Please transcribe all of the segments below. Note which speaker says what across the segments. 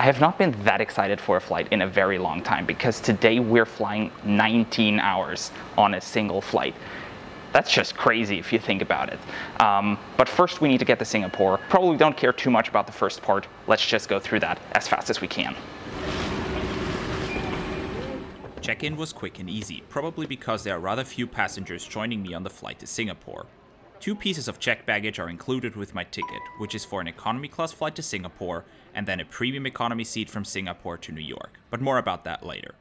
Speaker 1: have not been that excited for a flight in a very long time, because today we're flying 19 hours on a single flight. That's just crazy if you think about it. But first we need to get to Singapore. Probably don't care too much about the first part. Let's just go through that as fast as we can.
Speaker 2: Check-in was quick and easy, probably because there are rather few passengers joining me on the flight to Singapore. 2 pieces of checked baggage are included with my ticket, which is for an economy class flight to Singapore, and then a premium economy seat from Singapore to New York, but more about that later.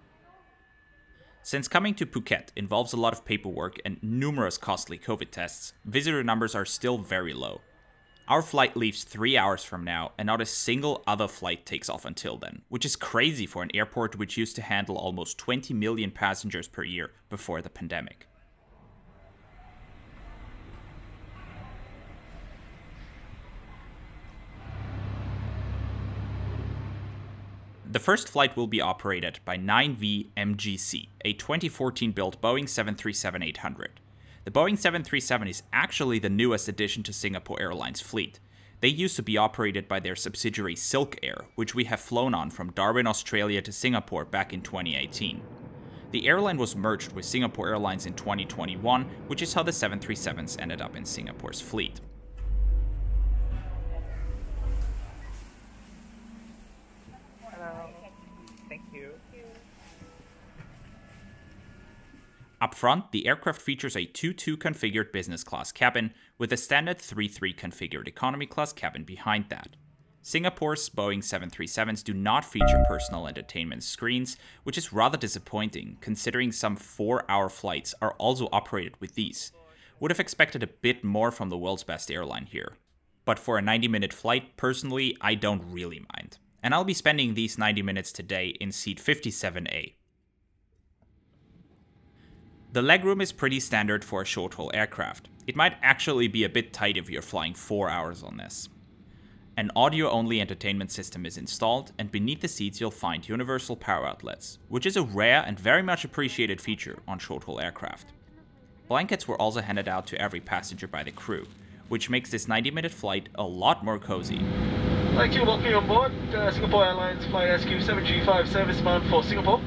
Speaker 2: Since coming to Phuket involves a lot of paperwork and numerous costly COVID tests, visitor numbers are still very low. Our flight leaves 3 hours from now, and not a single other flight takes off until then, which is crazy for an airport which used to handle almost 20 million passengers per year before the pandemic. The first flight will be operated by 9V-MGC, a 2014-built Boeing 737-800. The Boeing 737 is actually the newest addition to Singapore Airlines fleet. They used to be operated by their subsidiary Silk Air, which we have flown on from Darwin, Australia to Singapore back in 2018. The airline was merged with Singapore Airlines in 2021, which is how the 737s ended up in Singapore's fleet. Up front, the aircraft features a 2-2 configured business class cabin with a standard 3-3 configured economy class cabin behind that. Singapore's Boeing 737s do not feature personal entertainment screens, which is rather disappointing considering some 4-hour flights are also operated with these. Would have expected a bit more from the world's best airline here. But for a 90-minute flight, personally, I don't really mind. And I'll be spending these 90 minutes today in seat 57A. The legroom is pretty standard for a short-haul aircraft. It might actually be a bit tight if you're flying 4 hours on this. An audio-only entertainment system is installed, and beneath the seats you'll find universal power outlets, which is a rare and very much appreciated feature on short-haul aircraft. Blankets were also handed out to every passenger by the crew, which makes this 90-minute flight a lot more cozy.
Speaker 3: I'd like to welcome you on board Singapore Airlines Flight SQ735 service bound for Singapore.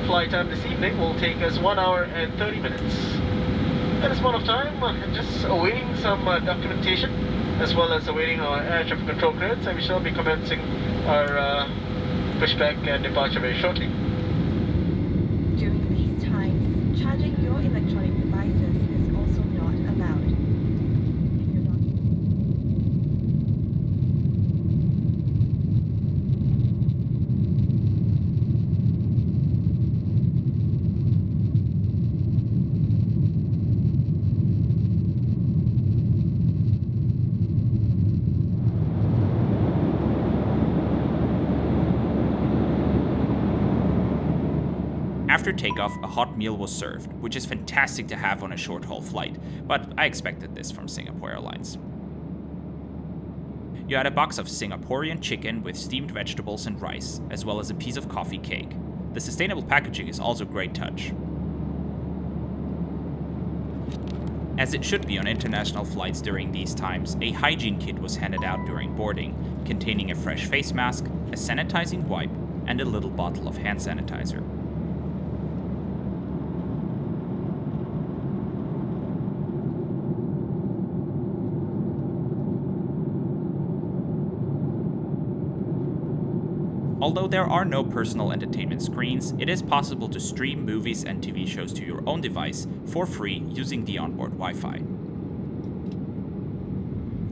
Speaker 3: Flight time this evening will take us 1 hour and 30 minutes. At this point of time, just awaiting some documentation, as well as awaiting our air traffic control clearance, and we shall be commencing our pushback and departure very shortly.
Speaker 4: During these times, charging your electronic devices is also not allowed. If you're not
Speaker 2: After takeoff, a hot meal was served, which is fantastic to have on a short-haul flight, but I expected this from Singapore Airlines. You had a box of Singaporean chicken with steamed vegetables and rice, as well as a piece of coffee cake. The sustainable packaging is also a great touch. As it should be on international flights during these times, a hygiene kit was handed out during boarding, containing a fresh face mask, a sanitizing wipe, and a little bottle of hand sanitizer. Although there are no personal entertainment screens, it is possible to stream movies and TV shows to your own device for free using the onboard Wi-Fi.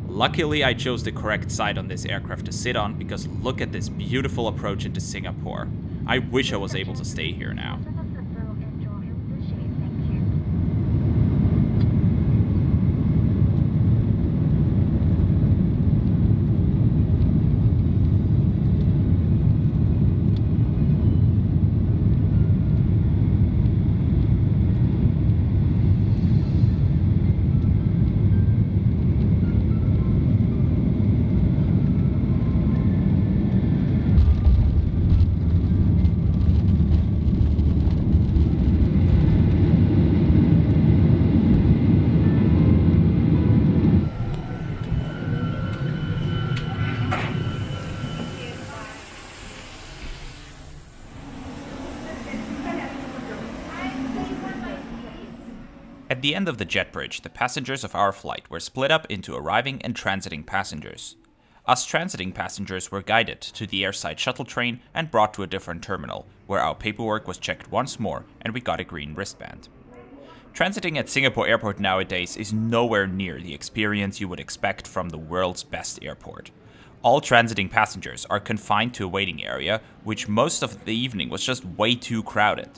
Speaker 2: Luckily, I chose the correct side on this aircraft to sit on, because look at this beautiful approach into Singapore. I wish I was able to stay here now. the end of the jet bridge, the passengers of our flight were split up into arriving and transiting passengers. Us transiting passengers were guided to the airside shuttle train and brought to a different terminal, where our paperwork was checked once more and we got a green wristband. Transiting at Singapore Airport nowadays is nowhere near the experience you would expect from the world's best airport. All transiting passengers are confined to a waiting area, which most of the evening was just way too crowded.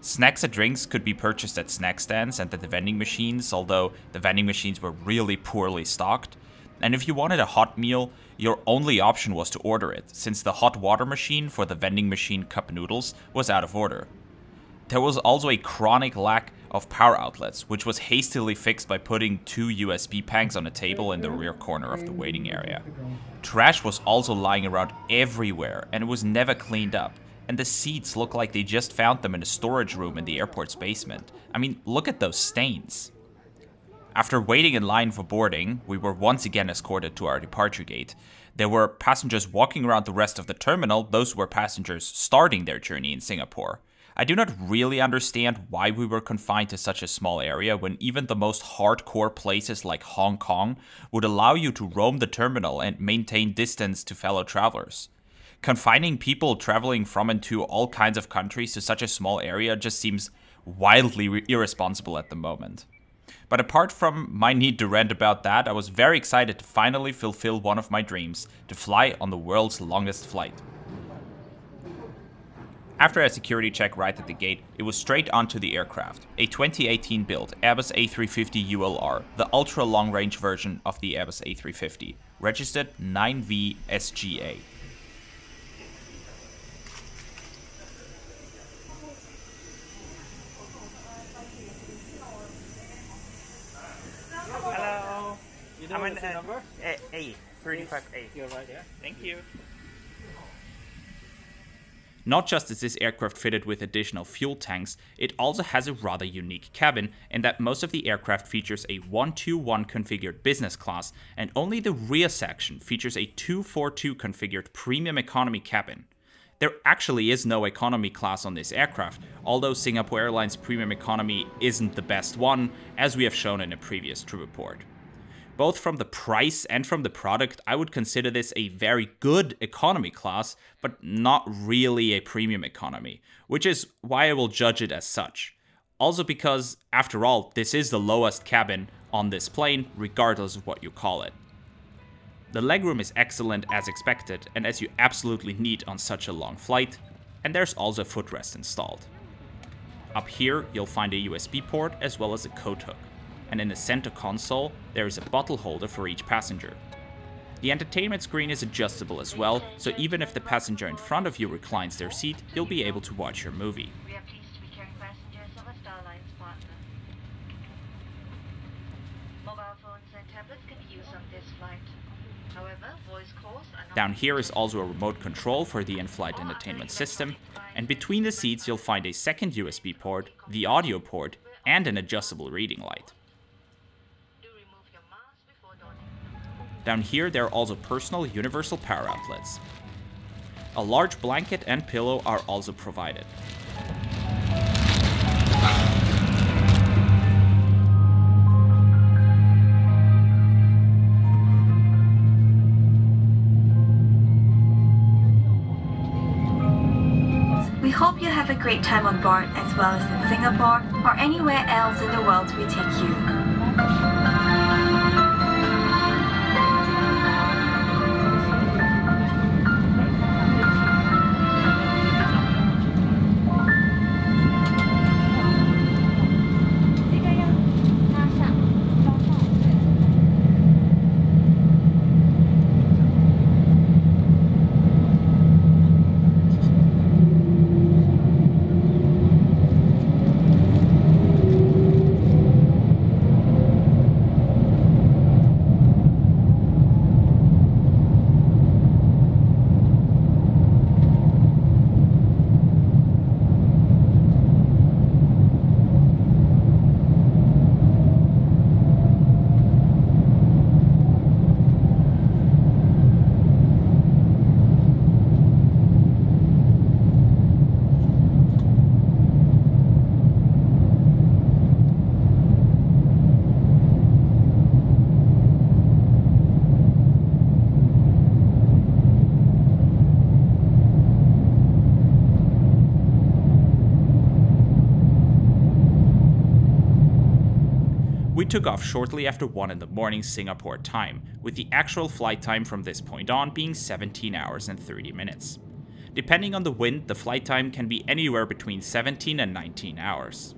Speaker 2: Snacks and drinks could be purchased at snack stands and at the vending machines, although the vending machines were really poorly stocked. And if you wanted a hot meal, your only option was to order it, since the hot water machine for the vending machine cup noodles was out of order. There was also a chronic lack of power outlets, which was hastily fixed by putting 2 USB pangs on a table in the rear corner of the waiting area. Trash was also lying around everywhere and it was never cleaned up. And the seats look like they just found them in a storage room in the airport's basement. I mean, look at those stains. After waiting in line for boarding, we were once again escorted to our departure gate. There were passengers walking around the rest of the terminal. Those were passengers starting their journey in Singapore. I do not really understand why we were confined to such a small area when even the most hardcore places like Hong Kong would allow you to roam the terminal and maintain distance to fellow travelers. Confining people traveling from and to all kinds of countries to such a small area just seems wildly irresponsible at the moment. But apart from my need to rant about that, I was very excited to finally fulfill one of my dreams, to fly on the world's longest flight. After a security check right at the gate, it was straight onto the aircraft, a 2018 build Airbus A350-ULR, the ultra long-range version of the Airbus A350, registered 9V-SGA.
Speaker 1: Hello.
Speaker 3: You know what's the number?
Speaker 1: A350A.
Speaker 3: You're right, yeah.
Speaker 1: Thank you.
Speaker 2: Not just is this aircraft fitted with additional fuel tanks, it also has a rather unique cabin in that most of the aircraft features a 121 configured business class and only the rear section features a 242 configured premium economy cabin. There actually is no economy class on this aircraft, although Singapore Airlines premium economy isn't the best one, as we have shown in a previous trip report. Both from the price and from the product, I would consider this a very good economy class, but not really a premium economy, which is why I will judge it as such. Also because, after all, this is the lowest cabin on this plane, regardless of what you call it. The legroom is excellent as expected, and as you absolutely need on such a long flight, and there's also a footrest installed. Up here, you'll find a USB port as well as a coat hook. And in the center console, there is a bottle holder for each passenger. The entertainment screen is adjustable as well, so even if the passenger in front of you reclines their seat, you'll be able to watch your movie.
Speaker 5: We are pleased to be carrying passengers of a Airlines partner. Mobile phones and tablets can be used on this flight. However, voice calls are not...
Speaker 2: Down here is also a remote control for the in-flight entertainment system, and between the seats you'll find a second USB port, the audio port, and an adjustable reading light. Down here there are also personal universal power outlets. A large blanket and pillow are also provided.
Speaker 4: We hope you have a great time on board as well as in Singapore or anywhere else in the world we take you.
Speaker 2: We took off shortly after 1 in the morning Singapore time, with the actual flight time from this point on being 17 hours and 30 minutes. Depending on the wind, the flight time can be anywhere between 17 and 19 hours.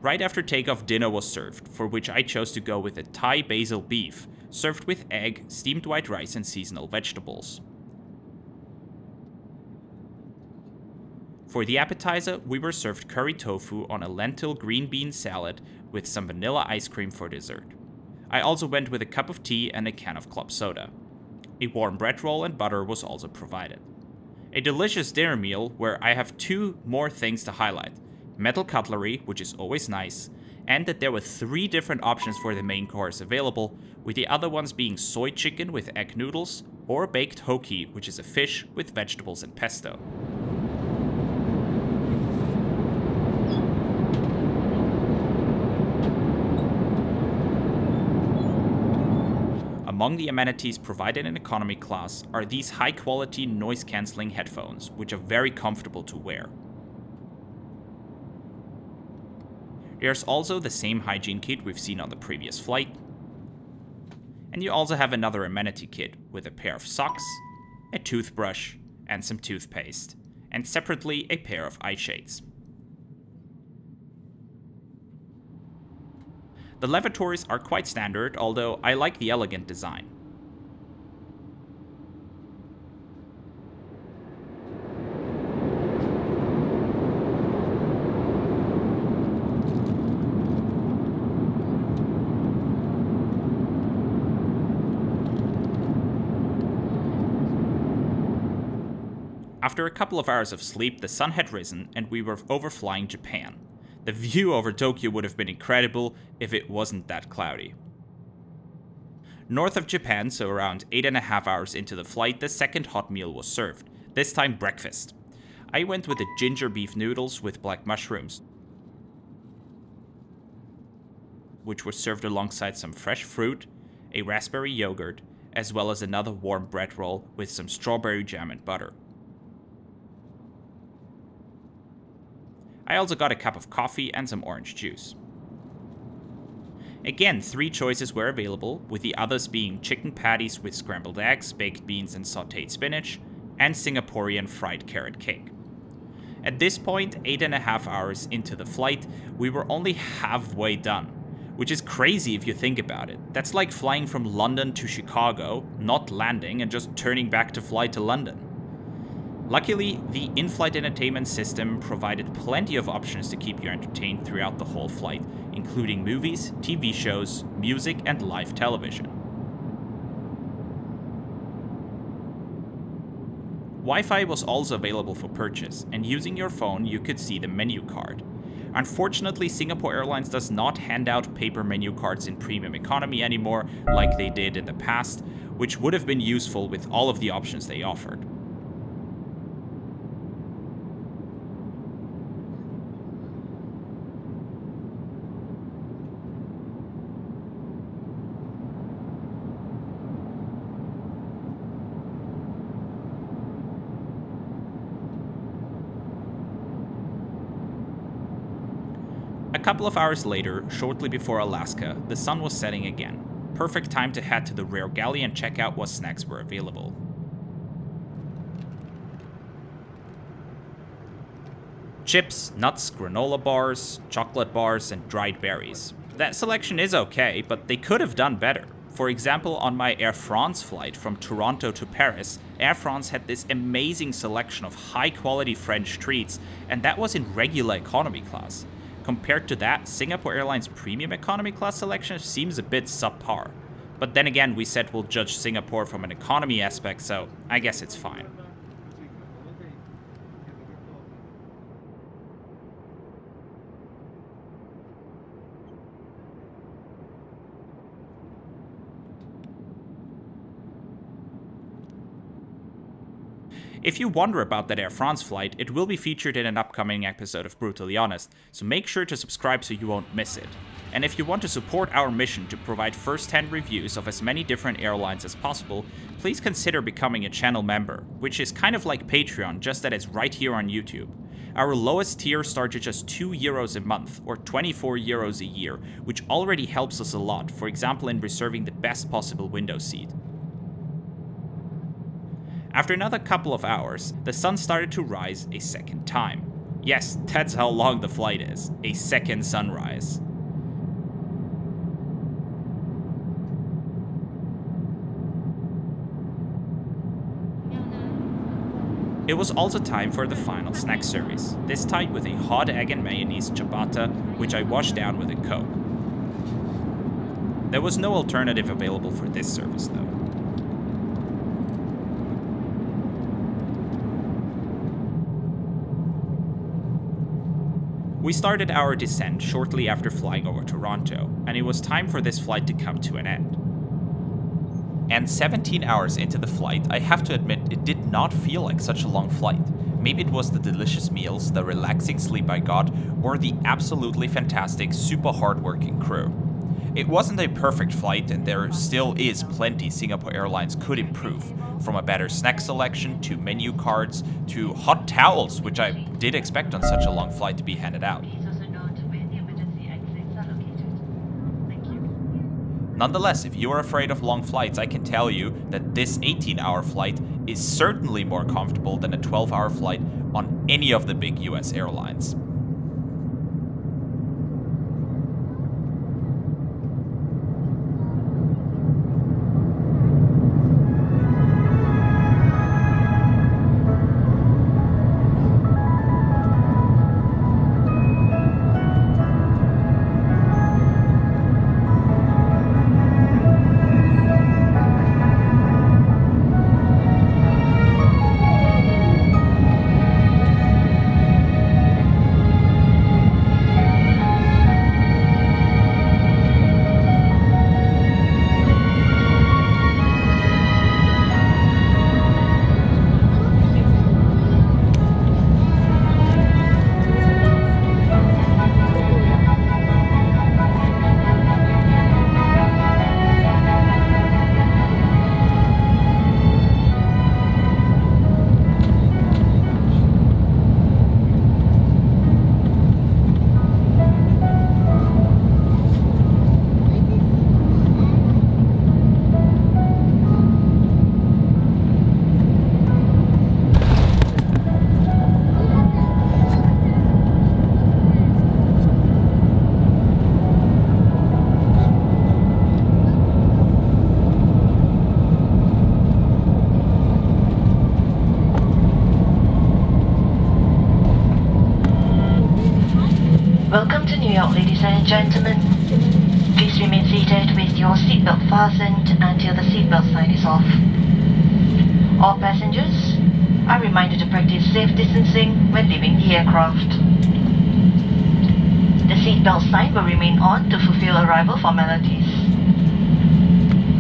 Speaker 2: Right after takeoff, dinner was served, for which I chose to go with a Thai basil beef, served with egg, steamed white rice and seasonal vegetables. For the appetizer, we were served curry tofu on a lentil green bean salad with some vanilla ice cream for dessert. I also went with a cup of tea and a can of club soda. A warm bread roll and butter was also provided. A delicious dinner meal where I have 2 more things to highlight. Metal cutlery, which is always nice, and that there were 3 different options for the main course available, with the other ones being soy chicken with egg noodles or baked hoki, which is a fish with vegetables and pesto. Among the amenities provided in economy class are these high-quality noise-cancelling headphones, which are very comfortable to wear. There's also the same hygiene kit we've seen on the previous flight. And you also have another amenity kit with a pair of socks, a toothbrush, and some toothpaste, and separately a pair of eye shades. The lavatories are quite standard, although I like the elegant design. After a couple of hours of sleep, the sun had risen and we were overflying Japan. The view over Tokyo would have been incredible if it wasn't that cloudy. North of Japan, so around 8.5 hours into the flight, the second hot meal was served, this time breakfast. I went with the ginger beef noodles with black mushrooms, which was served alongside some fresh fruit, a raspberry yogurt, as well as another warm bread roll with some strawberry jam and butter. I also got a cup of coffee and some orange juice. Again, 3 choices were available, with the others being chicken patties with scrambled eggs, baked beans and sautéed spinach, and Singaporean fried carrot cake. At this point, 8.5 hours into the flight, we were only halfway done, which is crazy if you think about it. That's like flying from London to Chicago, not landing and just turning back to fly to London. Luckily, the in-flight entertainment system provided plenty of options to keep you entertained throughout the whole flight, including movies, TV shows, music, and live television. Wi-Fi was also available for purchase, and using your phone you could see the menu card. Unfortunately, Singapore Airlines does not hand out paper menu cards in premium economy anymore like they did in the past, which would have been useful with all of the options they offered. A couple of hours later, shortly before Alaska, the sun was setting again. Perfect time to head to the rear galley and check out what snacks were available. Chips, nuts, granola bars, chocolate bars, and dried berries. That selection is okay, but they could have done better. For example, on my Air France flight from Toronto to Paris, Air France had this amazing selection of high-quality French treats, and that was in regular economy class. Compared to that, Singapore Airlines premium economy class selection seems a bit subpar. But then again, we said we'll judge Singapore from an economy aspect, so I guess it's fine. If you wonder about that Air France flight, it will be featured in an upcoming episode of Brutally Honest, so make sure to subscribe so you won't miss it. And if you want to support our mission to provide first-hand reviews of as many different airlines as possible, please consider becoming a channel member, which is kind of like Patreon, just that it's right here on YouTube. Our lowest tier starts at just €2 a month, or €24 a year, which already helps us a lot, for example in reserving the best possible window seat. After another couple of hours, the sun started to rise a second time. Yes, that's how long the flight is, a second sunrise. It was also time for the final snack service, this time with a hot egg and mayonnaise ciabatta, which I washed down with a Coke. There was no alternative available for this service though. We started our descent shortly after flying over Toronto, and it was time for this flight to come to an end. And 17 hours into the flight, I have to admit it did not feel like such a long flight. Maybe it was the delicious meals, the relaxing sleep I got, or the absolutely fantastic, super hardworking crew. It wasn't a perfect flight, and there still is plenty Singapore Airlines could improve, from a better snack selection, to menu cards, to hot towels, which I did expect on such a long flight to be handed out. Nonetheless, if you are afraid of long flights, I can tell you that this 18-hour flight is certainly more comfortable than a 12-hour flight on any of the big US airlines.
Speaker 5: Welcome to New York, ladies and gentlemen. Please remain seated with your seatbelt fastened until the seatbelt sign is off. All passengers are reminded to practice safe distancing when leaving the aircraft. The seatbelt sign will remain on to fulfill arrival formalities.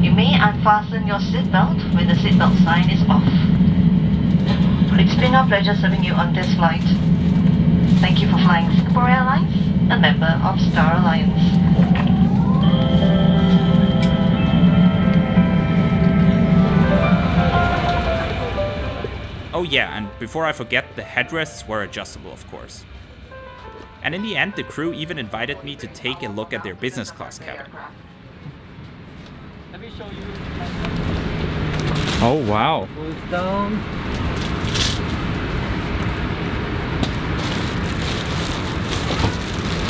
Speaker 5: You may unfasten your seatbelt when the seatbelt sign is off. It's been our pleasure serving you on this flight. Thank you for flying Singapore Airlines, a member of Star Alliance.
Speaker 2: Oh yeah, and before I forget, the headrests were adjustable, of course. And in the end, the crew even invited me to take a look at their business class cabin.
Speaker 6: Let me show you.
Speaker 1: Oh wow.
Speaker 6: Goes down.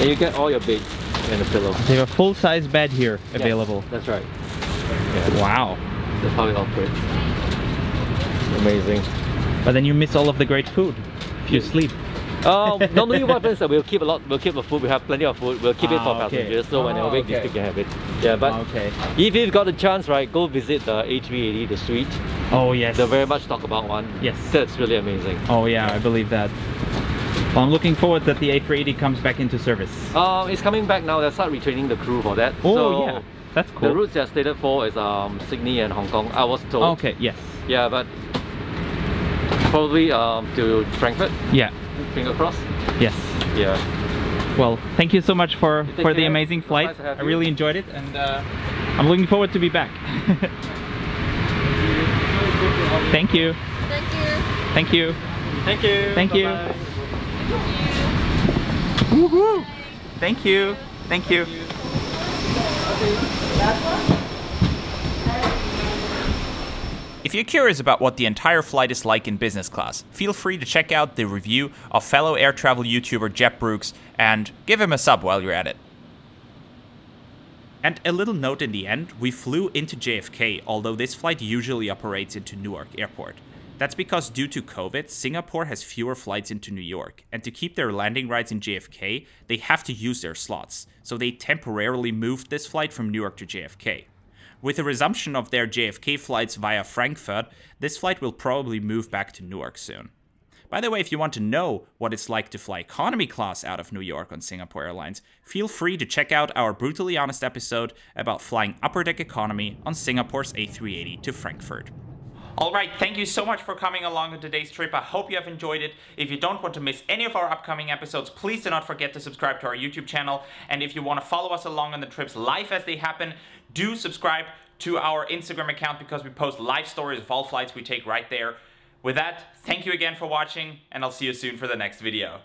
Speaker 6: And you get all your beds and a pillow.
Speaker 1: They have a full-size bed here available.
Speaker 6: Yes, that's right.
Speaker 1: Yeah. Wow.
Speaker 6: That's how it operates. Amazing.
Speaker 1: But then you miss all of the great food if you sleep.
Speaker 6: Normally what happens is we'll keep the food, we have plenty of food, we'll keep it for passengers, so when they awake they still can have it. Yeah, but if you've got the chance, right, go visit the A380, the suite.
Speaker 1: Oh yes.
Speaker 6: The very much talked about one.
Speaker 1: Yes.
Speaker 6: That's really amazing.
Speaker 1: Oh yeah, I believe that. Well, I'm looking forward that the A380 comes back into service.
Speaker 6: It's coming back now, they'll start retraining the crew for that.
Speaker 1: Oh
Speaker 6: so
Speaker 1: yeah, that's cool.
Speaker 6: The routes they're slated for is Sydney and Hong Kong, I was told.
Speaker 1: Okay, yes.
Speaker 6: Yeah, but probably to Frankfurt.
Speaker 1: Yeah.
Speaker 6: Finger crossed.
Speaker 1: Yes.
Speaker 6: Yeah.
Speaker 1: Well, thank you so much for the amazing flight.
Speaker 6: Nice to have
Speaker 1: I
Speaker 6: you.
Speaker 1: really enjoyed it, and I'm looking forward to be back. Thank you.
Speaker 7: Thank you.
Speaker 1: Thank you.
Speaker 6: Thank you.
Speaker 1: Thank you.
Speaker 6: Bye-bye.
Speaker 1: Woohoo! Thank you. Thank you.
Speaker 2: If you're curious about what the entire flight is like in business class, feel free to check out the review of fellow air travel YouTuber Jeb Brooks and give him a sub while you're at it. And a little note in the end, we flew into JFK, although this flight usually operates into Newark Airport. That's because due to COVID, Singapore has fewer flights into New York, and to keep their landing rights in JFK, they have to use their slots, so they temporarily moved this flight from Newark to JFK. With the resumption of their JFK flights via Frankfurt, this flight will probably move back to Newark soon. By the way, if you want to know what it's like to fly economy class out of New York on Singapore Airlines, feel free to check out our brutally honest episode about flying upper deck economy on Singapore's A380 to Frankfurt.
Speaker 1: Alright, thank you so much for coming along on today's trip. I hope you have enjoyed it. If you don't want to miss any of our upcoming episodes, please do not forget to subscribe to our YouTube channel. And if you want to follow us along on the trips live as they happen, do subscribe to our Instagram account because we post live stories of all flights we take right there. With that, thank you again for watching, and I'll see you soon for the next video.